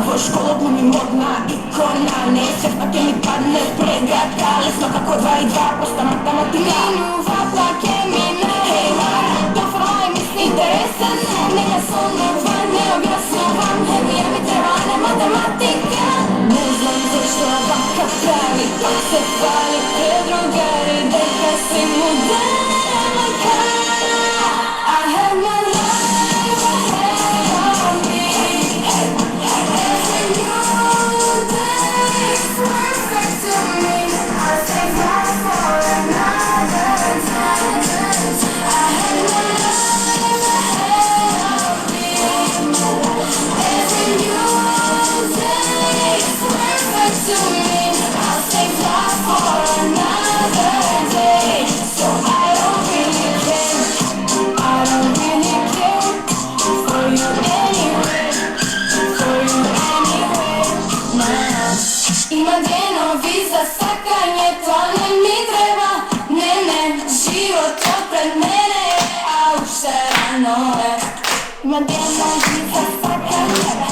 V školu glumi modna ikona. Neće svake mi padne pregata, ali smo kako 2 i 2 posta matematika. Minuva plake mine, hej Lara, to fvaj misli interesan. Neka sonova ne objašnjavam, evo ja mi treba ne matematika. Ne znam zašto ovaka pravi, pa se hvali pred drugari, deka si mu devojka. I have my life ahead of me. Every new day is perfect to me. I'll take life for another time. I have my life ahead of me. Every new day is perfect to me. I'll take life for another day. So I don't really care. I don't really care for you anyway. For you anyway. Nah. Ima djenovi za sakanje, to ne mi treba. Ne, ne, život opred mene, a už se rano je. Ima djenovi za sakanje.